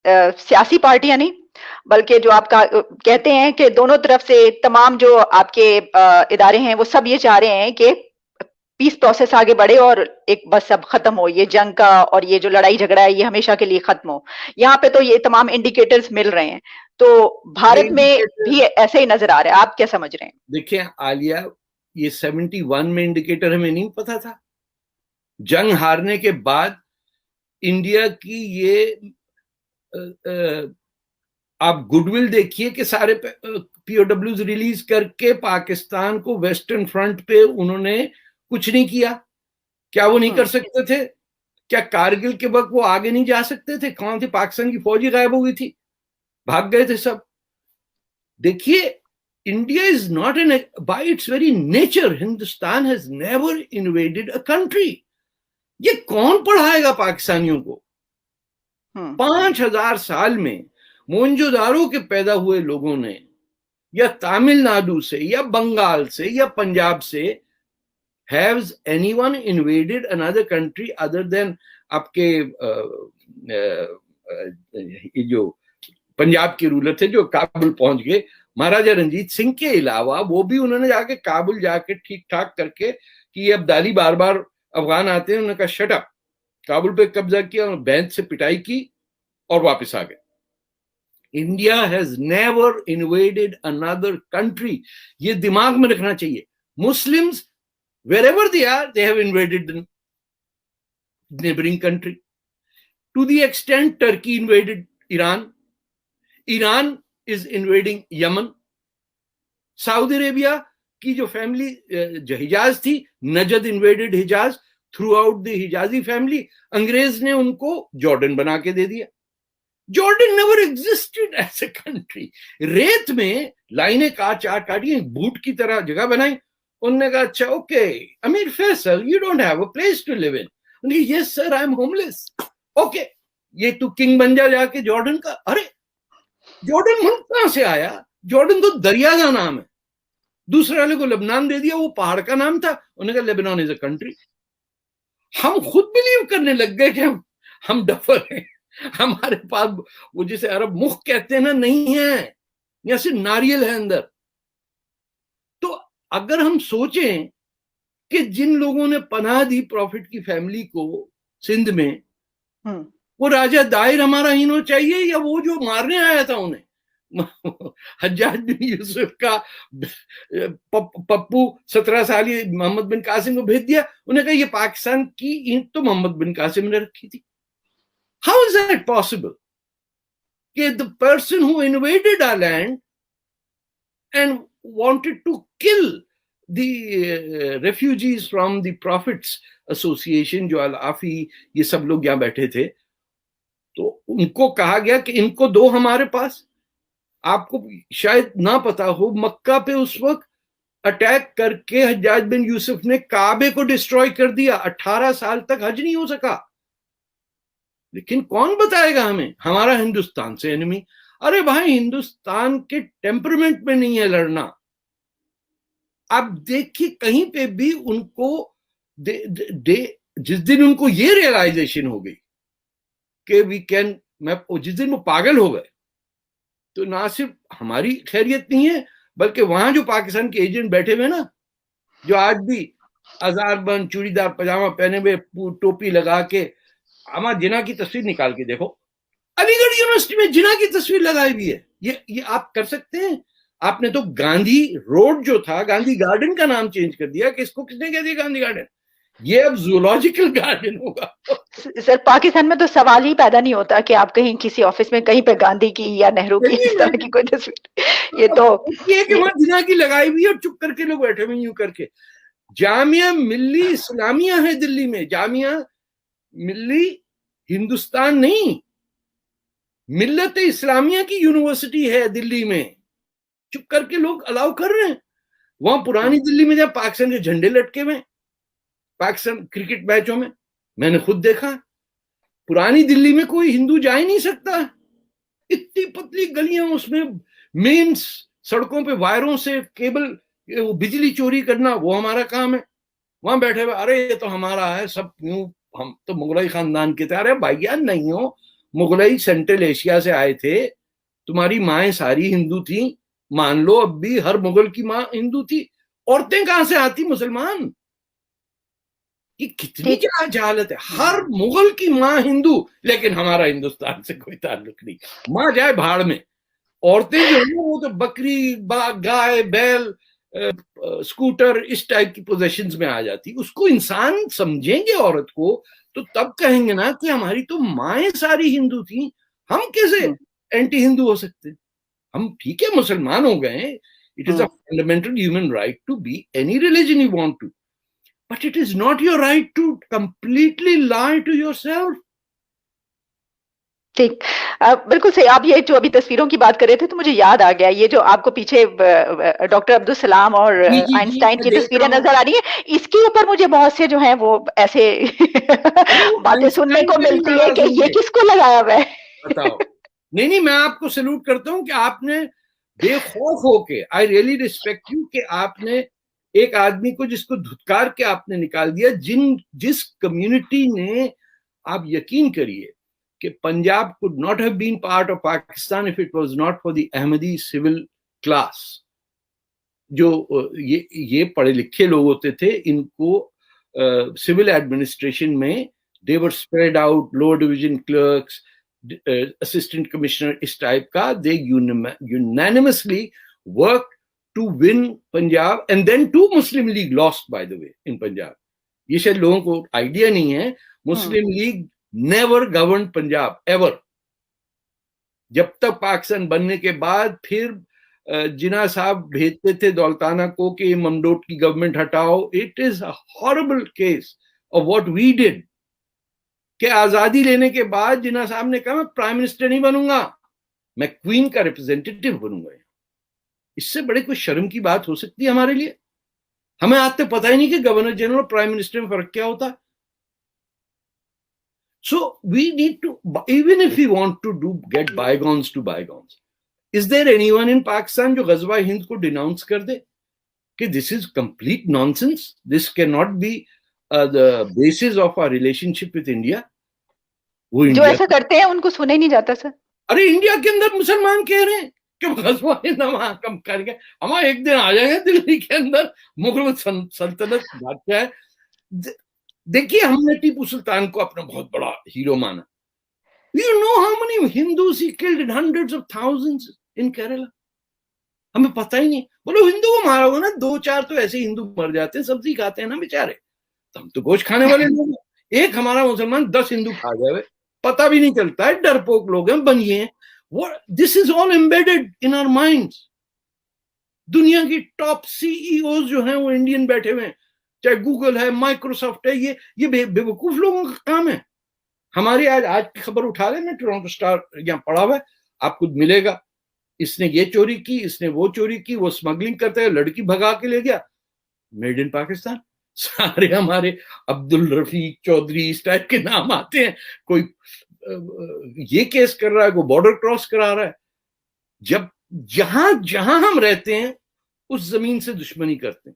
सियासी पार्टियां नहीं, बल्कि जो आपका कहते हैं कि दोनों तरफ से तमाम जो आपके इदारे हैं वो सब ये चाह रहे हैं कि पीस प्रोसेस आगे बढ़े और एक बस अब खत्म हो ये जंग का, और ये जो लड़ाई झगड़ा है ये हमेशा के लिए खत्म हो। यहाँ पे तो ये तमाम इंडिकेटर्स मिल रहे हैं, तो ये भारत में भी इंडिकेटर ऐसे ही नजर आ रहा है। आप क्या समझ रहे हैं? देखिए आलिया, ये 71 में इंडिकेटर हमें नहीं पता था। जंग हारने के बाद इंडिया की ये आप गुडविल देखिए कि सारे पीओडब्ल्यूज रिलीज करके पाकिस्तान को वेस्टर्न फ्रंट पे उन्होंने कुछ नहीं किया। क्या वो नहीं कर सकते थे? क्या कारगिल के वक्त वो आगे नहीं जा सकते थे? कौन थी? पाकिस्तान की फौजी गायब हो गई थी, भाग गए थे सब। देखिए, India is not an, bye it's very nature Hindustan has never invaded a country. ये कौन पढ़ाएगा पाकिस्तानियों को? 5,000 साल में मोहनजोदारो के पैदा हुए लोगों ने, या तमिलनाडु से या बंगाल से या पंजाब से, haves anyone invaded another country other than आपके ये जो पंजाब के रूलर थे जो काबुल पहुंच गए, महाराजा रंजीत सिंह के अलावा, वो भी उन्होंने जाके काबुल जाके ठीक ठाक करके कि ये अब्दाली बार बार अफगान आते हैं, उन्होंने कहा शट अप, काबुल पे कब्जा किया और बैंत से पिटाई की और वापस आ गए। India has never invaded another country. ये दिमाग में रखना चाहिए। Muslims wherever they have invaded the neighboring country. To the extent Turkey invaded Iran, Iran is invading Yemen. Saudi Arabia की जो फैमिली हिजाज थी, Najd invaded Hejaz, throughout the Hejazi family. अंग्रेज ने उनको जॉर्डन बना के दे दिया। Jordan never existed as a country. रेत में लाइनें काटी, बूट की तरह जगह बनाई। उन्होंने कहा अच्छा ओके अमीर Faisal, you don't have a place to live in. Yes sir, I am homeless. Okay, ये तू किंग बन जा जाके जॉर्डन का। अरे जॉर्डन मुल्क कहां से आया? जॉर्डन तो दरिया का नाम है। दूसरे वाले को लेबनान दे दिया, वो पहाड़ का नाम था। उन्होंने कहा लेबनान इज अ कंट्री। हम खुद बिलीव करने लग गए कि हम डफर हैं, हमारे पास वो जिसे अरब मुख कहते हैं ना, नहीं है, या सिर्फ नारियल है अंदर। तो अगर हम सोचें कि जिन लोगों ने पनाह दी प्रॉफिट की फैमिली को सिंध में, वो राजा दायर हमारा हीनो चाहिए या वो जो मारने आया था उन्हें? हज्जाज बिन यूसुफ का पप्पू 17 साल मोहम्मद बिन कासिम को भेज दिया। उन्हें कहा ये पाकिस्तान की ईंट तो मोहम्मद बिन कासिम ने रखी थी। हाउ इज दैट पॉसिबल कि the person who invaded our land and wanted to kill the refugees from the Prophets Association, जो अल-आफी ये सब लोग यहाँ बैठे थे, तो उनको कहा गया कि इनको दो हमारे पास। आपको शायद ना पता हो, मक्का पे उस वक्त अटैक करके हज्जाज बिन यूसुफ ने काबे को डिस्ट्रॉय कर दिया। 18 साल तक हज नहीं हो सका। लेकिन कौन बताएगा हमें हमारा हिंदुस्तान से एनिमी? अरे भाई, हिंदुस्तान के टेम्परमेंट में नहीं है लड़ना। आप देखिए कहीं पे भी उनको जिस दिन उनको ये रियलाइजेशन हो गई कि वी कैन, जिस दिन वो पागल हो गए, तो ना सिर्फ हमारी खैरियत नहीं है, बल्कि वहां जो पाकिस्तान के एजेंट बैठे हुए ना, जो आज भी अजारबंद चूड़ीदार पजामा पहने हुए, टोपी लगा के, हमारा जिना की तस्वीर निकाल के देखो, अलीगढ़ यूनिवर्सिटी में जिना की तस्वीर लगाई हुई है। ये आप कर सकते हैं? आपने तो गांधी रोड जो था, गांधी गार्डन का नाम चेंज कर दिया कि इसको किसने कह दिया गांधी गार्डन? ये अब जूलॉजिकल गार्डन होगा। सर, पाकिस्तान में तो सवाल ही पैदा नहीं होता कि आप कहीं किसी ऑफिस में कहीं पे गांधी की या नेहरू की इस तरह की कोई तस्वीर, ये तो ये कि वहां जिना की लगाई हुई और चुप करके लोग बैठे हुए यूं करके। जामिया मिल्ली इस्लामिया है दिल्ली में, जामिया मिल्ली हिंदुस्तान नहीं, मिल्लत इस्लामिया की यूनिवर्सिटी है दिल्ली में। चुप करके लोग अलाउ कर रहे हैं। वहां पुरानी दिल्ली में जब पाकिस्तान के झंडे लटके हुए, पाकिस्तान क्रिकेट मैचों में मैंने खुद देखा, पुरानी दिल्ली में कोई हिंदू जा ही नहीं सकता। इतनी पतली गलियां, उसमें मेन सड़कों पे वायरों से केबल, बिजली चोरी करना वो हमारा काम है। वहां बैठे हुए, अरे ये तो हमारा है सब, क्यों, हम तो मुगलाई खानदान के थे। अरे भैया नहीं हो, मुगलई सेंट्रल एशिया से आए थे, तुम्हारी माएँ सारी हिंदू थी, मान लो अब भी हर मुगल की माँ हिंदू थी, औरतें कहां से आती मुसलमान? ये कितनी ठीक। जहालत है। हर मुगल की माँ हिंदू, लेकिन हमारा हिंदुस्तान से कोई ताल्लुक नहीं, माँ जाए भाड़ में। औरतें जो है वो तो बकरी, गाय, बैल, स्कूटर, इस टाइप की पोजेशंस में आ जाती। उसको इंसान समझेंगे औरत को तो तब कहेंगे ना कि हमारी तो माएँ सारी हिंदू थी, हम कैसे एंटी हिंदू हो सकते? हम ठीक है मुसलमान हो गए, it is a fundamental human right to be any religion you want to, but it is not your right to completely lie to yourself. ठीक। बिल्कुल सही। आप ये जो अभी तस्वीरों की बात कर रहे थे तो मुझे याद आ गया, ये जो आपको पीछे डॉक्टर अब्दुल सलाम और जी जी जी, आइंस्टाइन मैं की देख तस्वीरें रहा हूँ। नजर आ रही है, इसके ऊपर मुझे बहुत से जो है वो ऐसे बातें सुनने आइंस्टाइन को मेरी मिलती है नाराज कि ये होंगे, किसको लगाया हुआ है। बताओ। नहीं नहीं, मैं आपको सैल्यूट करता हूं कि आपने बेखौफ होके, आई रियली रिस्पेक्ट यू, कि आपने एक आदमी को जिसको धुतकार के आपने निकाल दिया, जिस कम्युनिटी ने, आप यकीन करिए कि Punjab could not have been part of Pakistan if it was not for the Ahmadi civil class. जो ये पढ़े लिखे लोग होते थे, इनको सिविल एडमिनिस्ट्रेशन में they were spread out, lower division clerks, assistant commissioner, इस टाइप का। They unanimously work to win Punjab, and then to Muslim League lost by the way in Punjab. ये शायद लोगों को आइडिया नहीं है, Muslim League never govern Punjab ever. जब तक पाकिस्तान बनने के बाद फिर जिना साहब भेजते थे दौलताना को कि ममडोट की गवर्नमेंट हटाओ। It is a horrible case of what we did, कि आजादी लेने के बाद जिना साहब ने कहा मैं प्राइम मिनिस्टर नहीं बनूंगा, मैं क्वीन का रिप्रेजेंटेटिव बनूंगा। इससे बड़े कोई शर्म की बात हो सकती है हमारे लिए? हमें आज तक पता ही नहीं कि गवर्नर जनरल और प्राइम मिनिस्टर में फर्क क्या होता है। So we need to, even if we want to get bygones to bygones, is there anyone in Pakistan जो गजवा हिंद को डिनाउंस कर दे कि this is complete nonsense, this cannot be the basis of our relationship with India? वो जो India, ऐसा करते हैं उनको सुना ही नहीं जाता सर। अरे इंडिया के अंदर मुसलमान कह रहे हैं कि गजवा हिंद हम कम करके हम एक दिन आ जाएंगे दिल्ली के अंदर, मुगल सल्तनत बादशाह है। देखिए, हमने टीपू सुल्तान को अपना बहुत बड़ा हीरो माना। You know how many Hindus he killed in hundreds of thousands in Kerala? हमें पता ही नहीं। बोलो हिंदू को मारा होगा ना, 2-4 तो ऐसे हिंदू मर जाते हैं, सब्जी खाते हैं ना बेचारे, तो हम तो गोश्त खाने वाले लोग हैं। एक हमारा मुसलमान 10 हिंदू खा जाए, पता भी नहीं चलता है, डरपोक लोग हैं, बनिए हैं। This is all embedded in our minds. दुनिया की टॉप सीईओ जो हैं वो इंडियन बैठे हुए हैं, चाहे गूगल है, माइक्रोसॉफ्ट है, ये बेवकूफ लोगों का काम है। हमारी आज की खबर उठा लेना, टोरंटो स्टार यहाँ पड़ा हुआ है, आपको मिलेगा। इसने ये चोरी की, इसने वो चोरी की, वो स्मगलिंग करते हैं, लड़की भगा के ले गया, मेड इन पाकिस्तान। सारे हमारे अब्दुल रफीक चौधरी इस टाइप के नाम आते हैं। कोई ये केस कर रहा है, कोई बॉर्डर क्रॉस करा रहा है। जब जहां जहां हम रहते हैं उस जमीन से दुश्मनी करते हैं।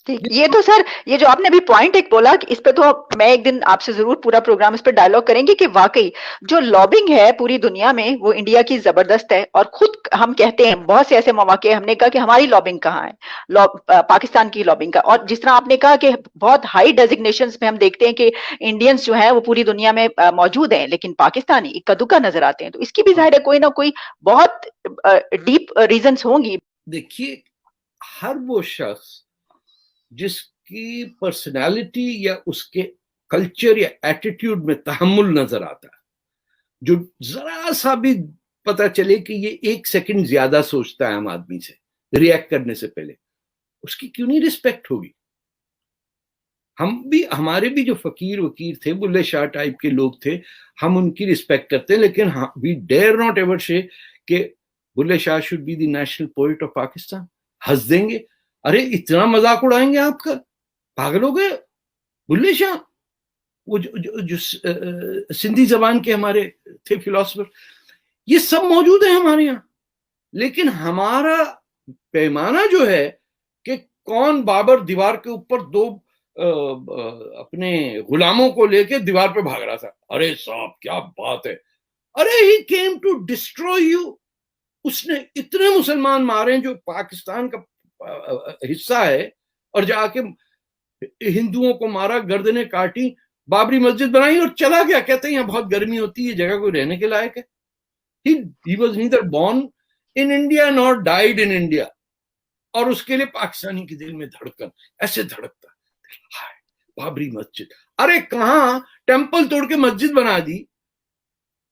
ठीक। ये तो सर, ये जो आपने अभी पॉइंट एक बोला कि इस पे तो मैं एक दिन आपसे जरूर पूरा प्रोग्राम इस पे डायलॉग करेंगे कि वाकई जो लॉबिंग है पूरी दुनिया में वो इंडिया की जबरदस्त है। और खुद हम कहते हैं बहुत से ऐसे मौके हमने कहा कि हमारी लॉबिंग कहाँ है, पाकिस्तान की लॉबिंग का। और जिस तरह आपने कहा कि बहुत हाई डेजिग्नेशंस में हम देखते हैं कि इंडियंस जो है वो पूरी दुनिया में मौजूद हैं, लेकिन पाकिस्तानी इक्का दुक्का नजर आते हैं। तो इसकी भी जाहिर है कोई ना कोई बहुत डीप रीजंस होंगी। देखिए, हर वो शख्स जिसकी पर्सनालिटी या उसके कल्चर या एटीट्यूड में तहम्मुल नजर आता है, जो जरा सा भी पता चले कि ये 1 सेकंड ज्यादा सोचता है आम आदमी से रिएक्ट करने से पहले, उसकी क्यों नहीं रिस्पेक्ट होगी? हमारे भी जो फकीर वकीर थे, बुल्ले शाह टाइप के लोग थे, हम उनकी रिस्पेक्ट करते हैं, लेकिन we dare not ever say कि Bulleh Shah should be the national poet of Pakistan. हंस देंगे, अरे इतना मजाक उड़ाएंगे आपका, पागल हो गए। बुल्ले शाह वो जो सिंधी जबान के हमारे थे फिलोसफर, ये सब मौजूद है हमारे यहाँ। लेकिन हमारा पैमाना जो है कि कौन बाबर दीवार के ऊपर 2 अपने गुलामों को लेके दीवार पे भाग रहा था, अरे साहब क्या बात है, अरे ही केम टू डिस्ट्रॉय यू। उसने इतने मुसलमान मारे जो पाकिस्तान का हिस्सा है, और जाके हिंदुओं को मारा, गर्दनें काटी, बाबरी मस्जिद बनाई और चला गया। कहते हैं यहाँ बहुत गर्मी होती है, जगह कोई रहने के लायक है। he was neither born in India nor died in India। और उसके लिए पाकिस्तानी के दिल में धड़कन ऐसे धड़कता, हाय बाबरी मस्जिद। अरे कहां टेंपल तोड़ के मस्जिद बना दी।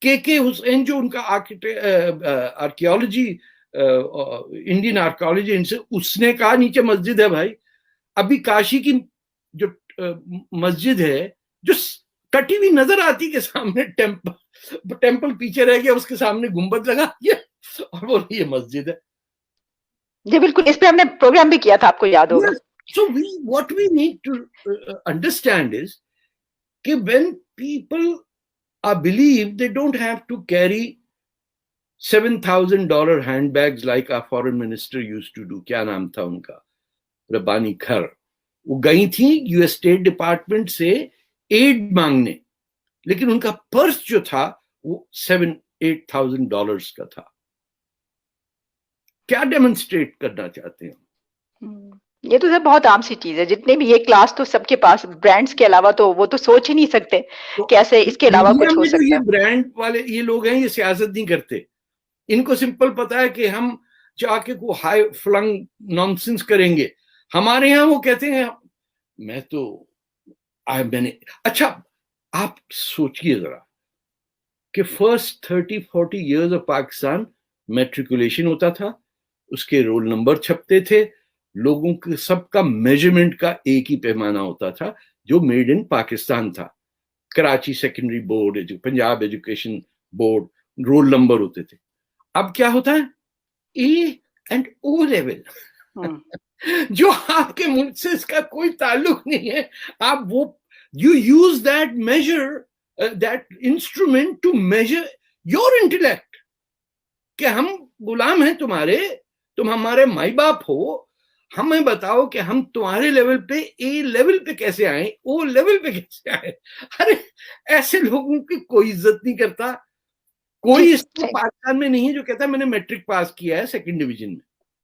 के हुसैन जो उनका आर्कियोलॉजी, इंडियन आर्कियोलॉजी, इनसे उसने कहा नीचे मस्जिद है भाई। अभी काशी की जो मस्जिद है, जो कटी हुई नजर आती के सामने टेंपल पीछे रह गया, उसके सामने गुंबद लगा दिया और बोल ये मस्जिद है। जी बिल्कुल, इस पे हमने प्रोग्राम भी किया था, आपको याद होगा। So what we need to understand is that when people are believed, they don't have to carry $7,000 handbags like our foreign minister used to do। क्या नाम था उनका, रब्बानी खर। वो गई थी यूएस स्टेट डिपार्टमेंट से एड मांगने, लेकिन उनका पर्स जो था वो $7,000-8,000 का था। क्या डेमोन्स्ट्रेट करना चाहते हैं? ये तो सर बहुत आम सी चीज है। जितने भी ये क्लास तो सबके पास ब्रांड्स के अलावा तो वो तो सोच ही नहीं सकते तो कैसे इसके अलावा कुछ हो सकता है। ये ब्रांड वाले ये लोग हैं, ये सियासत नहीं करते। इनको सिंपल पता है कि हम जाके को हाई फ्लंग नॉनसेंस करेंगे। हमारे यहाँ वो कहते हैं मैं तो मैंने। अच्छा आप सोचिए जरा कि first 30-40 years of Pakistan matriculation होता था, उसके रोल नंबर छपते थे, लोगों के सबका मेजरमेंट का एक ही पैमाना होता था जो मेड इन पाकिस्तान था। Karachi secondary board, Punjab education board, roll number होते थे। अब क्या होता है, ए एंड ओ लेवल जो आपके मुल्क से इसका कोई ताल्लुक नहीं है। आप वो you use that measure, that instrument to measure your intellect, कि हम गुलाम हैं तुम्हारे, तुम हमारे माई बाप हो, हमें बताओ कि हम तुम्हारे लेवल पे ए लेवल पे कैसे आए, ओ लेवल पे कैसे आए। अरे ऐसे लोगों की कोई इज्जत नहीं करता। कोई इस पाकिस्तान में नहीं है जो कहता है मैंने मैट्रिक पास किया है 2nd डिवीजन में।